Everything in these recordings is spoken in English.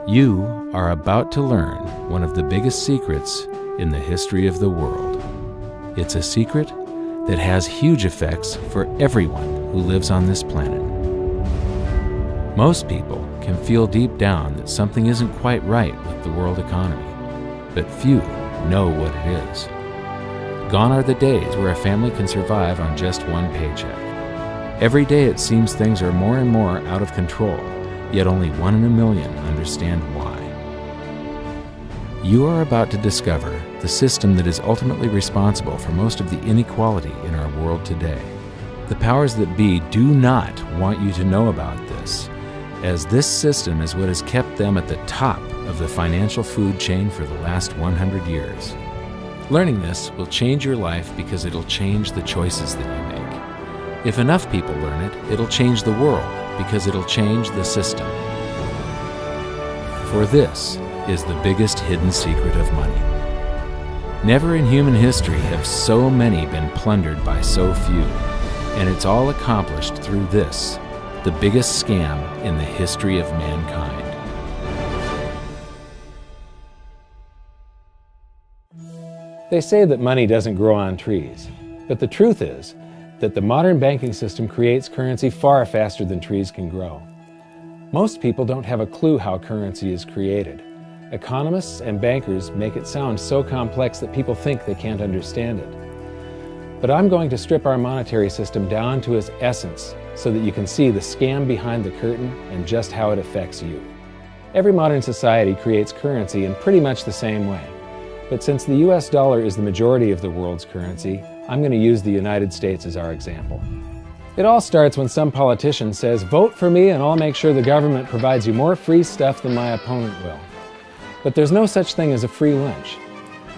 You are about to learn one of the biggest secrets in the history of the world. It's a secret that has huge effects for everyone who lives on this planet. Most people can feel deep down that something isn't quite right with the world economy, but few know what it is. Gone are the days where a family can survive on just one paycheck. Every day it seems things are more and more out of control, yet only 1 in a million understand why. You are about to discover the system that is ultimately responsible for most of the inequality in our world today. The powers that be do not want you to know about this, as this system is what has kept them at the top of the financial food chain for the last 100 years. Learning this will change your life because it'll change the choices that you make. If enough people learn it, it'll change the world because it'll change the system. For this is the biggest hidden secret of money. Never in human history have so many been plundered by so few, and it's all accomplished through this, the biggest scam in the history of mankind. They say that money doesn't grow on trees, but the truth is that the modern banking system creates currency far faster than trees can grow. Most people don't have a clue how currency is created. Economists and bankers make it sound so complex that people think they can't understand it. But I'm going to strip our monetary system down to its essence so that you can see the scam behind the curtain and just how it affects you. Every modern society creates currency in pretty much the same way. But since the US dollar is the majority of the world's currency, I'm going to use the United States as our example. It all starts when some politician says, "Vote for me and I'll make sure the government provides you more free stuff than my opponent will." But there's no such thing as a free lunch.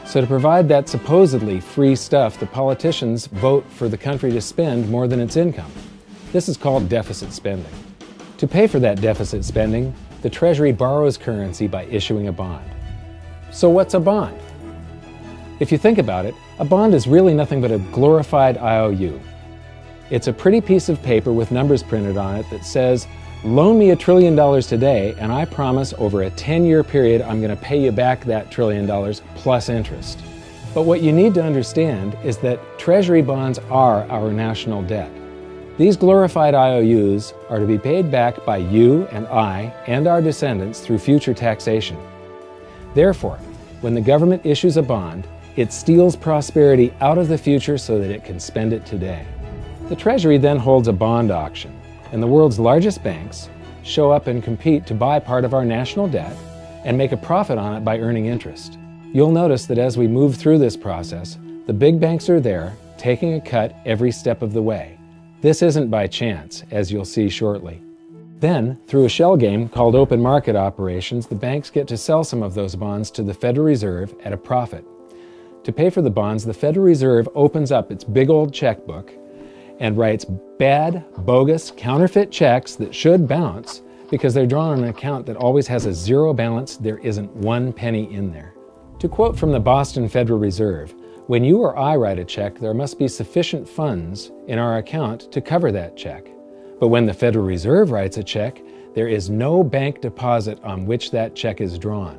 So to provide that supposedly free stuff, the politicians vote for the country to spend more than its income. This is called deficit spending. To pay for that deficit spending, the Treasury borrows currency by issuing a bond. So what's a bond? If you think about it, a bond is really nothing but a glorified IOU. It's a pretty piece of paper with numbers printed on it that says, "Loan me $1 trillion today, and I promise over a 10-year period I'm going to pay you back that $1 trillion plus interest." But what you need to understand is that Treasury bonds are our national debt. These glorified IOUs are to be paid back by you and I and our descendants through future taxation. Therefore, when the government issues a bond, it steals prosperity out of the future so that it can spend it today. The Treasury then holds a bond auction, and the world's largest banks show up and compete to buy part of our national debt and make a profit on it by earning interest. You'll notice that as we move through this process, the big banks are there, taking a cut every step of the way. This isn't by chance, as you'll see shortly. Then, through a shell game called open market operations, the banks get to sell some of those bonds to the Federal Reserve at a profit. To pay for the bonds, the Federal Reserve opens up its big old checkbook and writes bad, bogus, counterfeit checks that should bounce because they're drawn on an account that always has a zero balance. There isn't 1 penny in there. To quote from the Boston Federal Reserve, "When you or I write a check, there must be sufficient funds in our account to cover that check. But when the Federal Reserve writes a check, there is no bank deposit on which that check is drawn.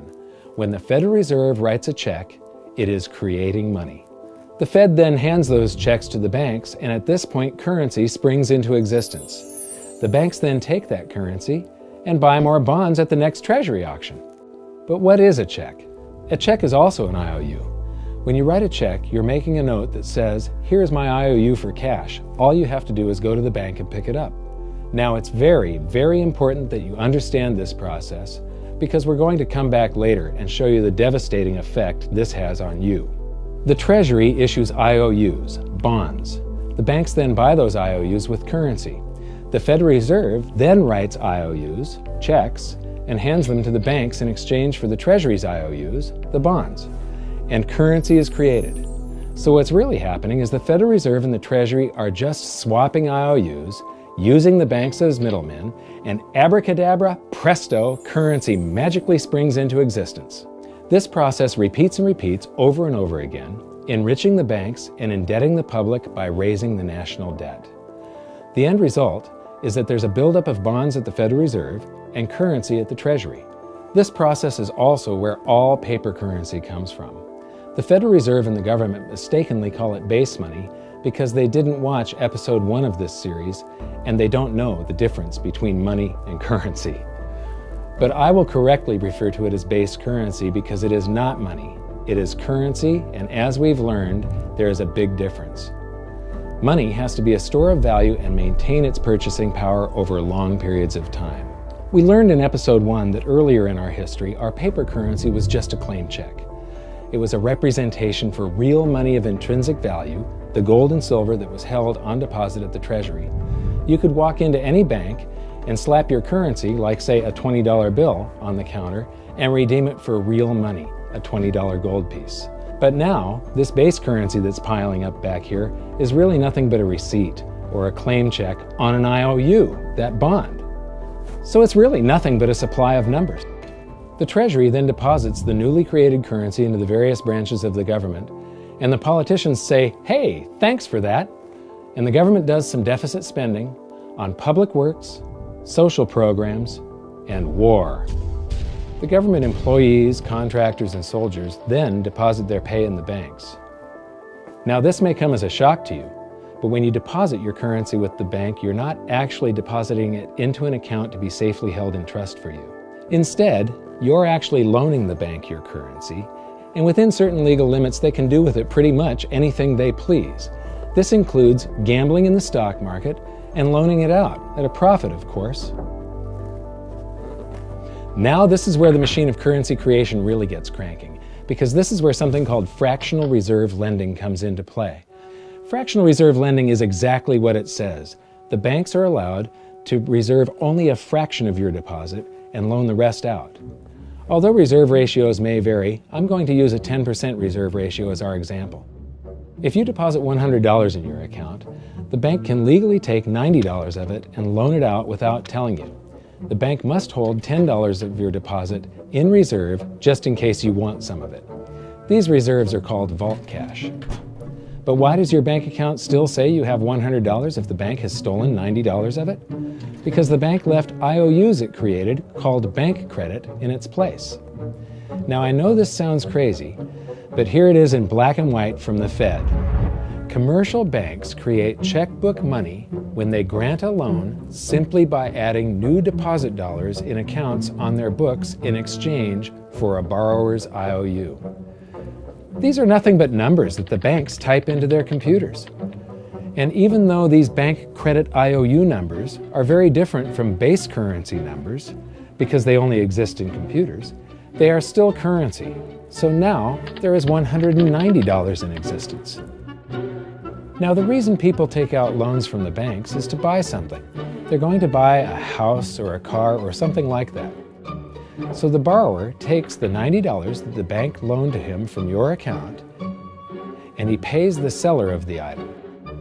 When the Federal Reserve writes a check, it is creating money." The Fed then hands those checks to the banks, and at this point, currency springs into existence. The banks then take that currency and buy more bonds at the next Treasury auction. But what is a check? A check is also an IOU. When you write a check, you're making a note that says, "Here's my IOU for cash. All you have to do is go to the bank and pick it up." Now, it's very, very important that you understand this process because we're going to come back later and show you the devastating effect this has on you. The Treasury issues IOUs, bonds. The banks then buy those IOUs with currency. The Federal Reserve then writes IOUs, checks, and hands them to the banks in exchange for the Treasury's IOUs, the bonds. And currency is created. So what's really happening is the Federal Reserve and the Treasury are just swapping IOUs, using the banks as middlemen, and abracadabra, presto, currency magically springs into existence. This process repeats and repeats over and over again, enriching the banks and indebting the public by raising the national debt. The end result is that there's a buildup of bonds at the Federal Reserve and currency at the Treasury. This process is also where all paper currency comes from. The Federal Reserve and the government mistakenly call it base money because they didn't watch episode 1 of this series and they don't know the difference between money and currency. But I will correctly refer to it as base currency because it is not money. It is currency, and as we've learned, there is a big difference. Money has to be a store of value and maintain its purchasing power over long periods of time. We learned in episode 1 that earlier in our history, our paper currency was just a claim check. It was a representation for real money of intrinsic value, the gold and silver that was held on deposit at the Treasury. You could walk into any bank and slap your currency, like say a $20 bill, on the counter and redeem it for real money, a $20 gold piece. But now, this base currency that's piling up back here is really nothing but a receipt or a claim check on an IOU, that bond. So it's really nothing but a supply of numbers. The Treasury then deposits the newly created currency into the various branches of the government, and the politicians say, "Hey, thanks for that." And the government does some deficit spending on public works, social programs, and war. The government employees, contractors, and soldiers then deposit their pay in the banks. Now, this may come as a shock to you, but when you deposit your currency with the bank, you're not actually depositing it into an account to be safely held in trust for you. Instead, you're actually loaning the bank your currency, and within certain legal limits, they can do with it pretty much anything they please. This includes gambling in the stock market and loaning it out, at a profit, of course. Now this is where the machine of currency creation really gets cranking, because this is where something called fractional reserve lending comes into play. Fractional reserve lending is exactly what it says. The banks are allowed to reserve only a fraction of your deposit and loan the rest out. Although reserve ratios may vary, I'm going to use a 10% reserve ratio as our example. If you deposit $100 in your account, the bank can legally take $90 of it and loan it out without telling you. The bank must hold $10 of your deposit in reserve just in case you want some of it. These reserves are called vault cash. But why does your bank account still say you have $100 if the bank has stolen $90 of it? Because the bank left IOUs it created, called bank credit, in its place. Now I know this sounds crazy, but here it is in black and white from the Fed. Commercial banks create checkbook money when they grant a loan simply by adding new deposit dollars in accounts on their books in exchange for a borrower's IOU. These are nothing but numbers that the banks type into their computers. And even though these bank credit IOU numbers are very different from base currency numbers, because they only exist in computers, they are still currency. So now there is $190 in existence. Now, the reason people take out loans from the banks is to buy something. They're going to buy a house or a car or something like that. So the borrower takes the $90 that the bank loaned to him from your account, and he pays the seller of the item.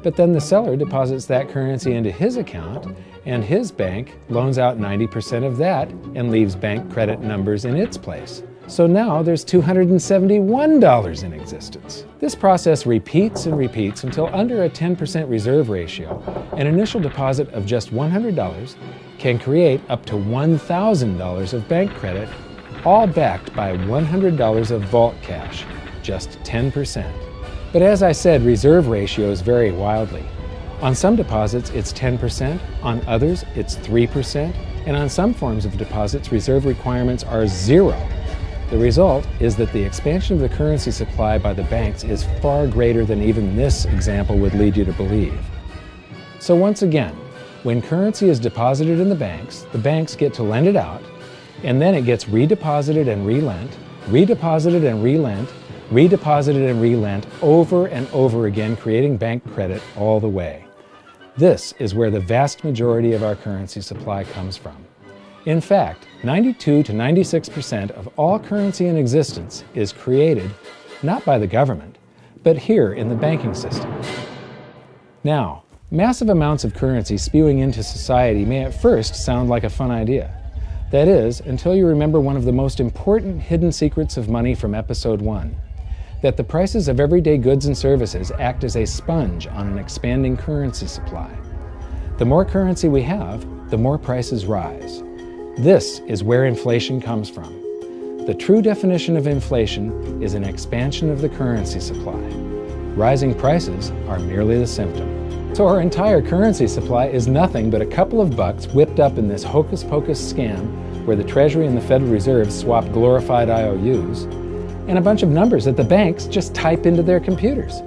But then the seller deposits that currency into his account, and his bank loans out 90% of that and leaves bank credit numbers in its place. So now there's $271 in existence. This process repeats and repeats until under a 10% reserve ratio, an initial deposit of just $100 can create up to $1,000 of bank credit, all backed by $100 of vault cash, just 10%. But as I said, reserve ratios vary wildly. On some deposits, it's 10%, on others, it's 3%, and on some forms of deposits, reserve requirements are 0. The result is that the expansion of the currency supply by the banks is far greater than even this example would lead you to believe. So once again, when currency is deposited in the banks get to lend it out, and then it gets redeposited and relent, redeposited and relent, redeposited and relent over and over again, creating bank credit all the way. This is where the vast majority of our currency supply comes from. In fact, 92 to 96% of all currency in existence is created not by the government, but here in the banking system. Now, massive amounts of currency spewing into society may at first sound like a fun idea. That is, until you remember one of the most important hidden secrets of money from episode 1, that the prices of everyday goods and services act as a sponge on an expanding currency supply. The more currency we have, the more prices rise. This is where inflation comes from. The true definition of inflation is an expansion of the currency supply. Rising prices are merely the symptom. So our entire currency supply is nothing but a couple of bucks whipped up in this hocus-pocus scam where the Treasury and the Federal Reserve swap glorified IOUs, and a bunch of numbers that the banks just type into their computers.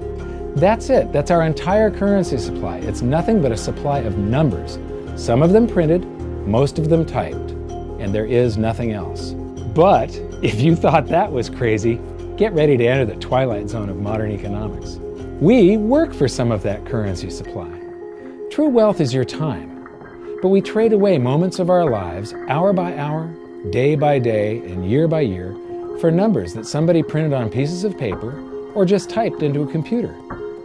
That's it. That's our entire currency supply. It's nothing but a supply of numbers. Some of them printed, most of them typed, and there is nothing else. But if you thought that was crazy, get ready to enter the twilight zone of modern economics. We work for some of that currency supply. True wealth is your time. But we trade away moments of our lives, hour by hour, day by day, and year by year, for numbers that somebody printed on pieces of paper or just typed into a computer.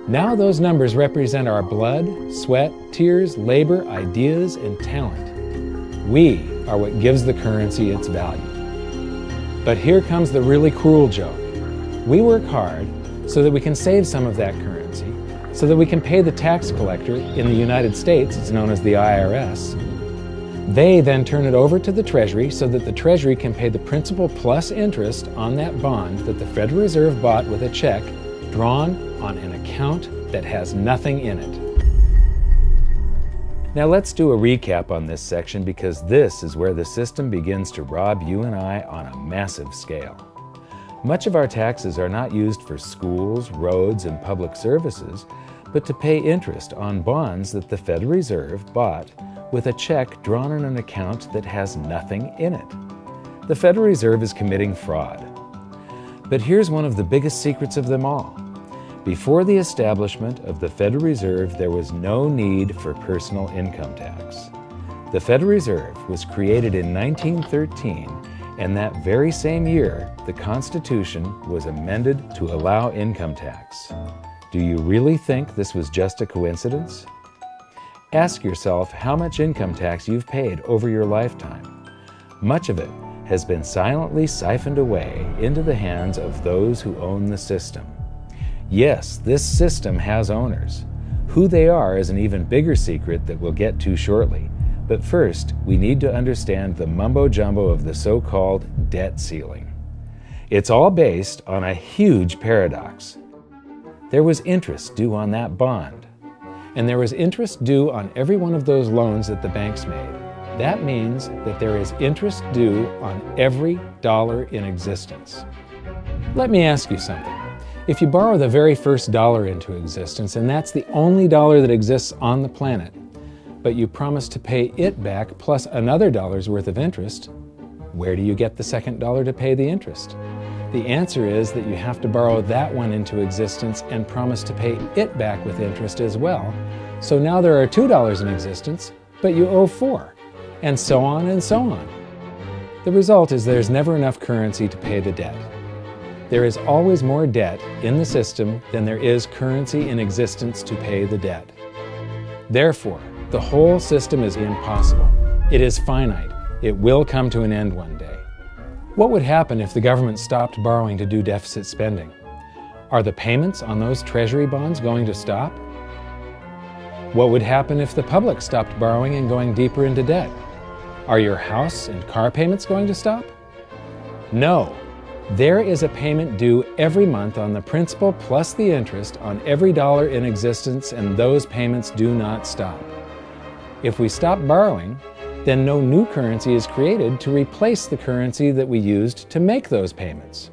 Now those numbers represent our blood, sweat, tears, labor, ideas, and talent. We are what gives the currency its value. But here comes the really cruel joke. We work hard so that we can save some of that currency, so that we can pay the tax collector. In the United States, it's known as the IRS. They then turn it over to the Treasury so that the Treasury can pay the principal plus interest on that bond that the Federal Reserve bought with a check drawn on an account that has nothing in it. Now let's do a recap on this section, because this is where the system begins to rob you and I on a massive scale. Much of our taxes are not used for schools, roads, and public services, but to pay interest on bonds that the Federal Reserve bought with a check drawn on an account that has nothing in it. The Federal Reserve is committing fraud. But here's one of the biggest secrets of them all. Before the establishment of the Federal Reserve, there was no need for personal income tax. The Federal Reserve was created in 1913, and that very same year, the Constitution was amended to allow income tax. Do you really think this was just a coincidence? Ask yourself how much income tax you've paid over your lifetime. Much of it has been silently siphoned away into the hands of those who own the system. Yes, this system has owners. Who they are is an even bigger secret that we'll get to shortly. But first, we need to understand the mumbo-jumbo of the so-called debt ceiling. It's all based on a huge paradox. There was interest due on that bond, and there was interest due on every one of those loans that the banks made. That means that there is interest due on every dollar in existence. Let me ask you something. If you borrow the very first dollar into existence, and that's the only dollar that exists on the planet, but you promise to pay it back plus another dollar's worth of interest, where do you get the second dollar to pay the interest? The answer is that you have to borrow that one into existence and promise to pay it back with interest as well. So now there are $2 in existence, but you owe $4, and so on and so on. The result is there's never enough currency to pay the debt. There is always more debt in the system than there is currency in existence to pay the debt. Therefore, the whole system is impossible. It is finite. It will come to an end one day. What would happen if the government stopped borrowing to do deficit spending? Are the payments on those treasury bonds going to stop? What would happen if the public stopped borrowing and going deeper into debt? Are your house and car payments going to stop? No. There is a payment due every month on the principal plus the interest on every dollar in existence, and those payments do not stop. If we stop borrowing, then no new currency is created to replace the currency that we used to make those payments.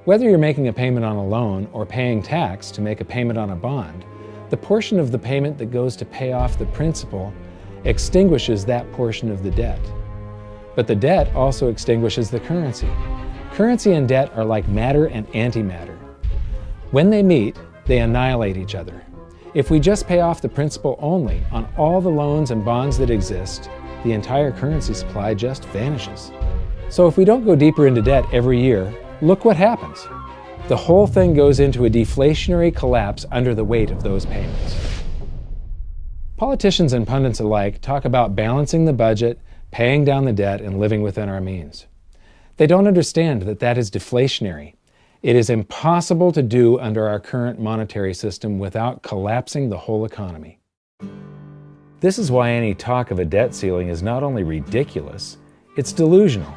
Whether you're making a payment on a loan or paying tax to make a payment on a bond, the portion of the payment that goes to pay off the principal extinguishes that portion of the debt. But the debt also extinguishes the currency. Currency and debt are like matter and antimatter. When they meet, they annihilate each other. If we just pay off the principal only on all the loans and bonds that exist, the entire currency supply just vanishes. So if we don't go deeper into debt every year, look what happens. The whole thing goes into a deflationary collapse under the weight of those payments. Politicians and pundits alike talk about balancing the budget, paying down the debt, and living within our means. They don't understand that that is deflationary. It is impossible to do under our current monetary system without collapsing the whole economy. This is why any talk of a debt ceiling is not only ridiculous, it's delusional.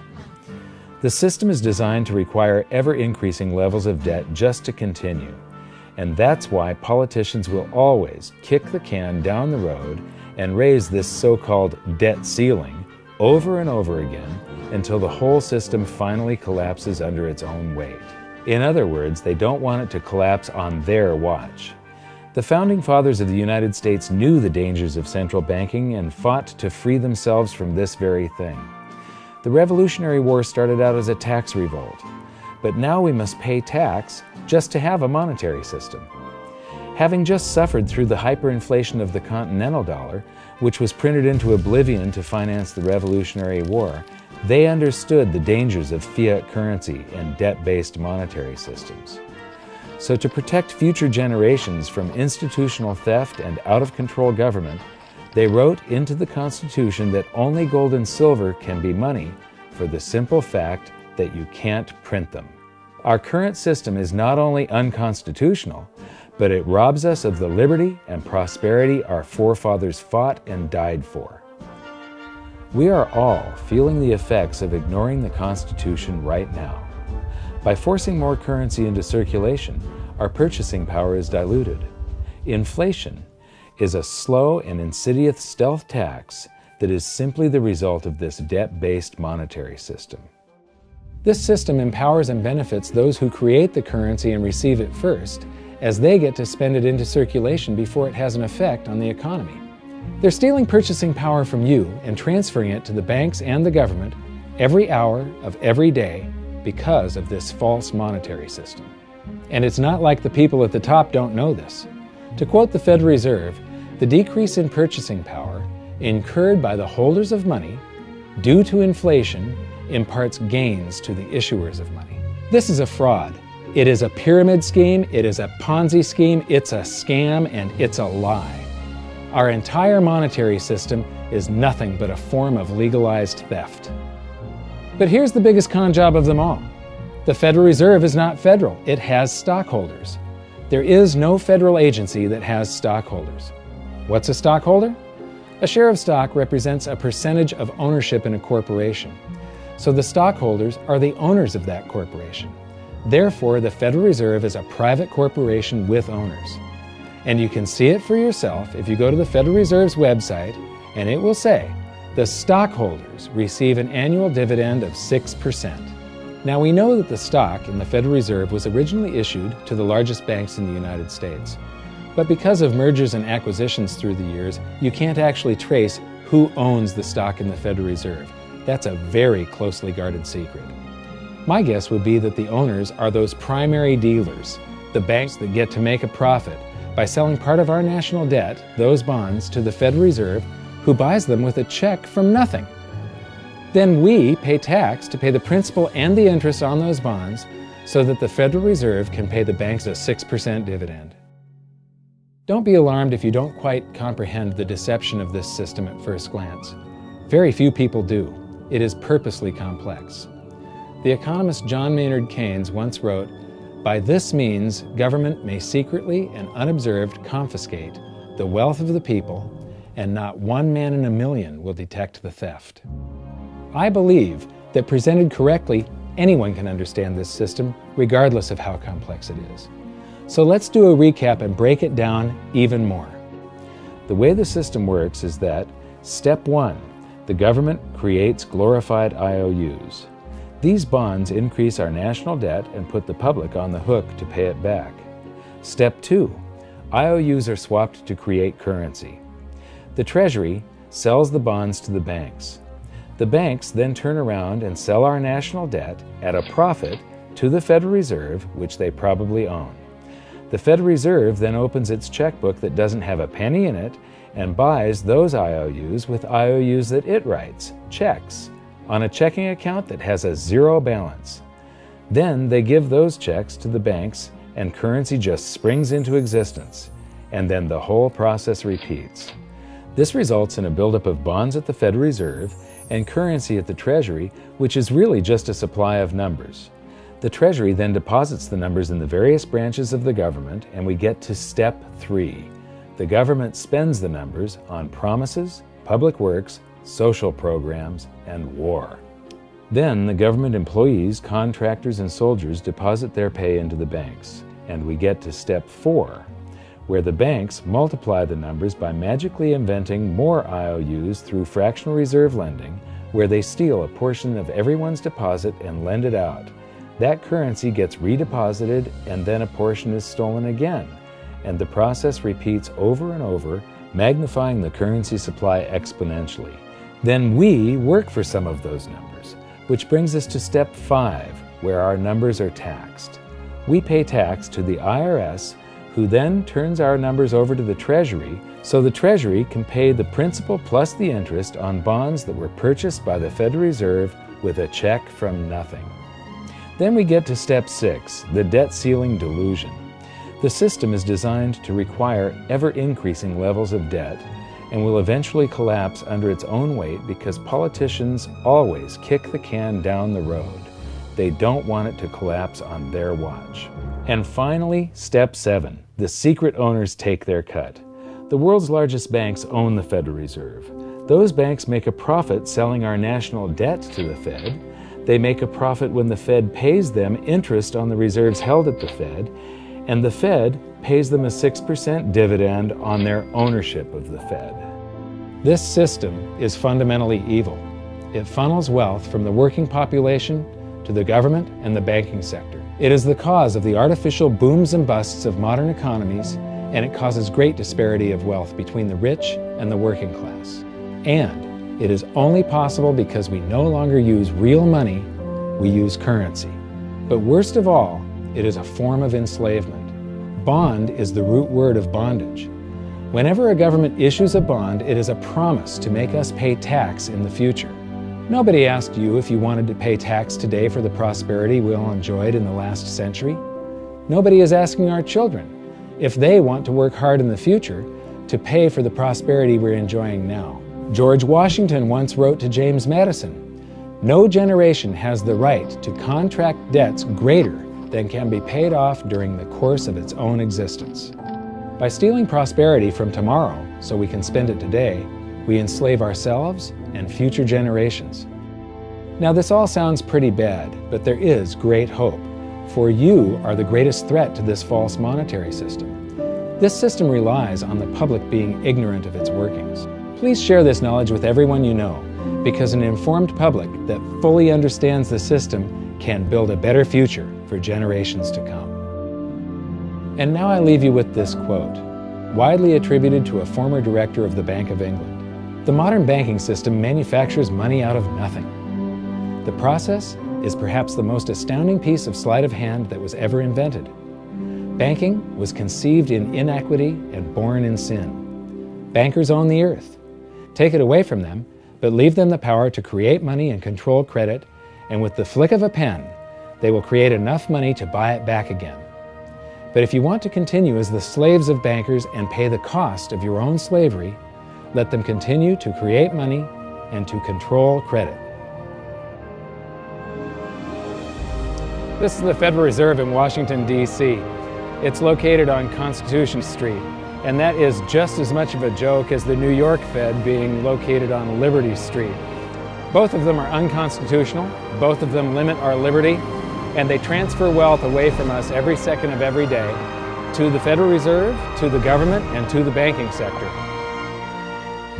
The system is designed to require ever-increasing levels of debt just to continue. And that's why politicians will always kick the can down the road and raise this so-called debt ceiling over and over again until the whole system finally collapses under its own weight. In other words, they don't want it to collapse on their watch. The Founding Fathers of the United States knew the dangers of central banking and fought to free themselves from this very thing. The Revolutionary War started out as a tax revolt, but now we must pay tax just to have a monetary system. Having just suffered through the hyperinflation of the continental dollar, which was printed into oblivion to finance the Revolutionary War, they understood the dangers of fiat currency and debt-based monetary systems. So to protect future generations from institutional theft and out-of-control government, they wrote into the Constitution that only gold and silver can be money for the simple fact that you can't print them. Our current system is not only unconstitutional, but it robs us of the liberty and prosperity our forefathers fought and died for. We are all feeling the effects of ignoring the Constitution right now. By forcing more currency into circulation, our purchasing power is diluted. Inflation is a slow and insidious stealth tax that is simply the result of this debt-based monetary system. This system empowers and benefits those who create the currency and receive it first, as they get to spend it into circulation before it has an effect on the economy. They're stealing purchasing power from you and transferring it to the banks and the government every hour of every day because of this false monetary system. And it's not like the people at the top don't know this. To quote the Federal Reserve, the decrease in purchasing power incurred by the holders of money due to inflation imparts gains to the issuers of money. This is a fraud. It is a pyramid scheme, it is a Ponzi scheme, it's a scam, and it's a lie. Our entire monetary system is nothing but a form of legalized theft. But here's the biggest con job of them all. The Federal Reserve is not federal, it has stockholders. There is no federal agency that has stockholders. What's a stockholder? A share of stock represents a percentage of ownership in a corporation. So the stockholders are the owners of that corporation. Therefore, the Federal Reserve is a private corporation with owners. And you can see it for yourself if you go to the Federal Reserve's website, and it will say, the stockholders receive an annual dividend of 6%. Now we know that the stock in the Federal Reserve was originally issued to the largest banks in the United States. But because of mergers and acquisitions through the years, you can't actually trace who owns the stock in the Federal Reserve. That's a very closely guarded secret. My guess would be that the owners are those primary dealers, the banks that get to make a profit by selling part of our national debt, those bonds, to the Federal Reserve, who buys them with a check from nothing. Then we pay tax to pay the principal and the interest on those bonds so that the Federal Reserve can pay the banks a 6% dividend. Don't be alarmed if you don't quite comprehend the deception of this system at first glance. Very few people do. It is purposely complex. The economist John Maynard Keynes once wrote, "By this means, government may secretly and unobserved confiscate the wealth of the people, and not one man in a million will detect the theft." I believe that presented correctly, anyone can understand this system, regardless of how complex it is. So let's do a recap and break it down even more. The way the system works is that, step 1, the government creates glorified IOUs. These bonds increase our national debt and put the public on the hook to pay it back. Step 2, IOUs are swapped to create currency. The Treasury sells the bonds to the banks. The banks then turn around and sell our national debt at a profit to the Federal Reserve, which they probably own. The Federal Reserve then opens its checkbook that doesn't have a penny in it and buys those IOUs with IOUs that it writes, checks, on a checking account that has a zero balance. Then they give those checks to the banks and currency just springs into existence, and then the whole process repeats. This results in a buildup of bonds at the Federal Reserve and currency at the Treasury, which is really just a supply of numbers. The Treasury then deposits the numbers in the various branches of the government, and we get to step 3. The government spends the numbers on promises, public works, social programs, and war. Then the government employees, contractors, and soldiers deposit their pay into the banks. And we get to step 4, where the banks multiply the numbers by magically inventing more IOUs through fractional reserve lending, where they steal a portion of everyone's deposit and lend it out. That currency gets redeposited, and then a portion is stolen again. And the process repeats over and over, magnifying the currency supply exponentially. Then we work for some of those numbers, which brings us to step 5, where our numbers are taxed. We pay tax to the IRS, who then turns our numbers over to the Treasury, so the Treasury can pay the principal plus the interest on bonds that were purchased by the Federal Reserve with a check from nothing. Then we get to step 6, the debt ceiling delusion. The system is designed to require ever-increasing levels of debt and will eventually collapse under its own weight because politicians always kick the can down the road. They don't want it to collapse on their watch. And finally, step 7, the secret owners take their cut. The world's largest banks own the Federal Reserve. Those banks make a profit selling our national debt to the Fed. They make a profit when the Fed pays them interest on the reserves held at the Fed, and the Fed pays them a 6% dividend on their ownership of the Fed. This system is fundamentally evil. It funnels wealth from the working population to the government and the banking sector. It is the cause of the artificial booms and busts of modern economies, and it causes great disparity of wealth between the rich and the working class. And it is only possible because we no longer use real money, we use currency. But worst of all, it is a form of enslavement. Bond is the root word of bondage. Whenever a government issues a bond, it is a promise to make us pay tax in the future. Nobody asked you if you wanted to pay tax today for the prosperity we all enjoyed in the last century. Nobody is asking our children if they want to work hard in the future to pay for the prosperity we're enjoying now. George Washington once wrote to James Madison, "No generation has the right to contract debts greater than can be paid off during the course of its own existence." By stealing prosperity from tomorrow so we can spend it today, we enslave ourselves and future generations. Now this all sounds pretty bad, but there is great hope, for you are the greatest threat to this false monetary system. This system relies on the public being ignorant of its workings. Please share this knowledge with everyone you know, because an informed public that fully understands the system can build a better future for generations to come. And now I leave you with this quote, widely attributed to a former director of the Bank of England. The modern banking system manufactures money out of nothing. The process is perhaps the most astounding piece of sleight of hand that was ever invented. Banking was conceived in inequity and born in sin. Bankers own the earth. Take it away from them, but leave them the power to create money and control credit, and with the flick of a pen, they will create enough money to buy it back again. But if you want to continue as the slaves of bankers and pay the cost of your own slavery, let them continue to create money and to control credit. This is the Federal Reserve in Washington, D.C. It's located on Constitution Street, and that is just as much of a joke as the New York Fed being located on Liberty Street. Both of them are unconstitutional, both of them limit our liberty, and they transfer wealth away from us every second of every day to the Federal Reserve, to the government, and to the banking sector.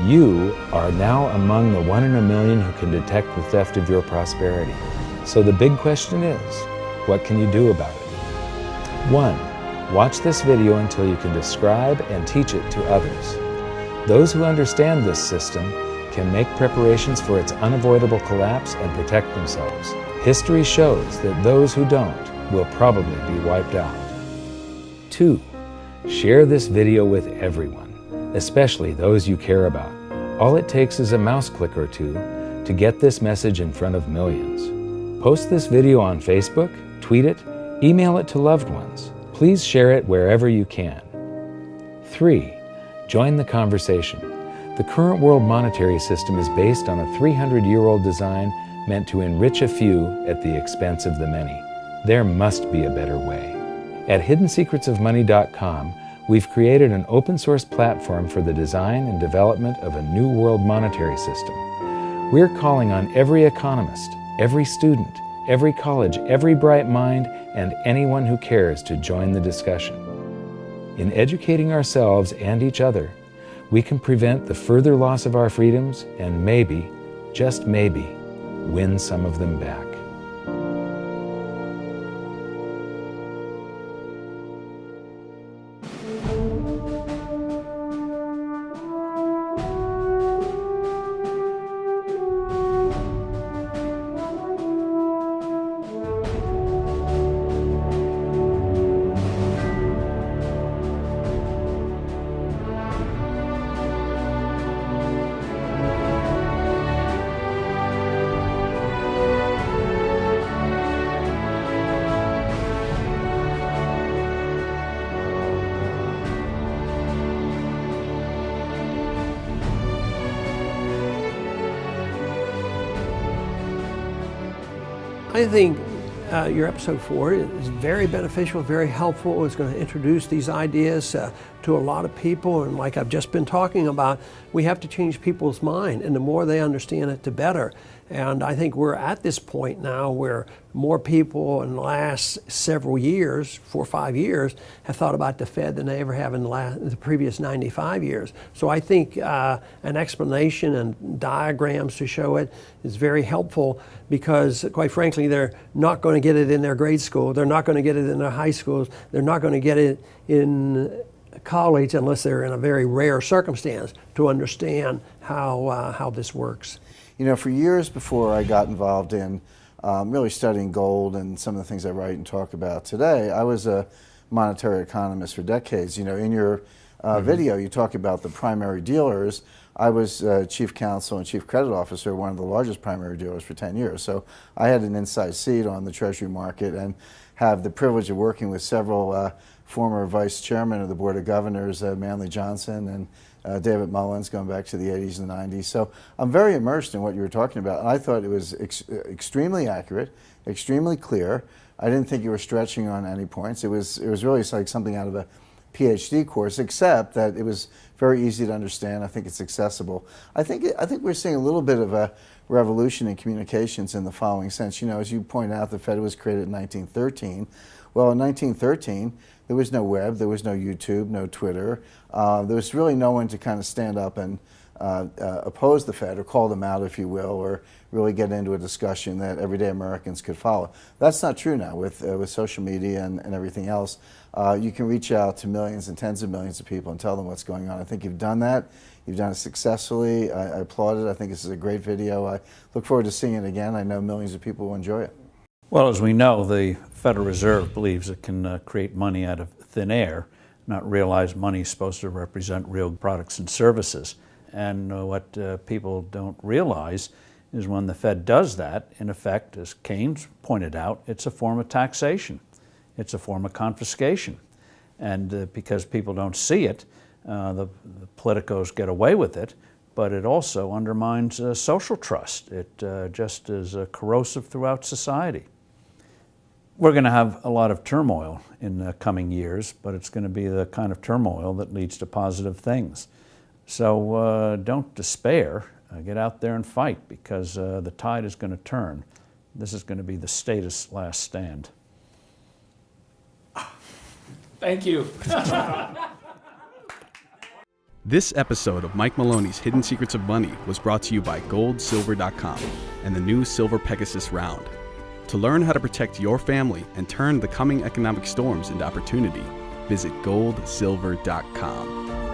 You are now among the 1 in a million who can detect the theft of your prosperity. So the big question is, what can you do about it? 1. Watch this video until you can describe and teach it to others. Those who understand this system can make preparations for its unavoidable collapse and protect themselves. History shows that those who don't will probably be wiped out. 2. Share this video with everyone, especially those you care about. All it takes is a mouse click or two to get this message in front of millions. Post this video on Facebook, tweet it, email it to loved ones. Please share it wherever you can. 3. Join the conversation. The current world monetary system is based on a 300-year-old design meant to enrich a few at the expense of the many. There must be a better way. At hiddensecretsofmoney.com, we've created an open-source platform for the design and development of a new world monetary system. We're calling on every economist, every student, every college, every bright mind, and anyone who cares to join the discussion. In educating ourselves and each other, we can prevent the further loss of our freedoms and maybe, just maybe, win some of them back. I think your episode 4 is very beneficial, very helpful. It's going to introduce these ideas to a lot of people, and like I've just been talking about, we have to change people's mind, and the more they understand it, the better. And I think we're at this point now where more people in the last several years, 4 or 5 years, have thought about the Fed than they ever have in the previous 95 years. So I think an explanation and diagrams to show it is very helpful, because quite frankly, they're not going to get it in their grade school, they're not going to get it in their high schools, they're not going to get it in college unless they're in a very rare circumstance to understand how this works. You know, for years before I got involved in really studying gold and some of the things I write and talk about today, I was a monetary economist for decades. You know, in your video, you talk about the primary dealers. I was chief counsel and chief credit officer of one of the largest primary dealers for 10 years. So I had an inside seat on the Treasury market and have the privilege of working with several former vice chairmen of the Board of Governors, Manley Johnson and David Mullins, going back to the 80s and the 90s. So I'm very immersed in what you were talking about, and I thought it was extremely accurate, extremely clear. I didn't think you were stretching on any points. It was really like something out of a PhD course, except that it was very easy to understand. I think it's accessible. I think we're seeing a little bit of a revolution in communications in the following sense. You know, as you point out, the Fed was created in 1913. Well, in 1913, there was no web, there was no YouTube, no Twitter. There was really no one to kind of stand up and oppose the Fed or call them out, if you will, or really get into a discussion that everyday Americans could follow. That's not true now with social media and everything else. You can reach out to millions and tens of millions of people and tell them what's going on. I think you've done that. You've done it successfully. I applaud it. I think this is a great video. I look forward to seeing it again. I know millions of people will enjoy it. Well, as we know, the Federal Reserve believes it can create money out of thin air, not realize money is supposed to represent real products and services. And what people don't realize is when the Fed does that, in effect, as Keynes pointed out, it's a form of taxation. It's a form of confiscation. And because people don't see it, the politicos get away with it, but it also undermines social trust. It just is corrosive throughout society. We're going to have a lot of turmoil in the coming years, but it's going to be the kind of turmoil that leads to positive things. So don't despair. Get out there and fight, because the tide is going to turn. This is going to be the status last stand. Thank you. This episode of Mike Maloney's Hidden Secrets of Money was brought to you by GoldSilver.com and the new Silver Pegasus Round. To learn how to protect your family and turn the coming economic storms into opportunity, visit GoldSilver.com.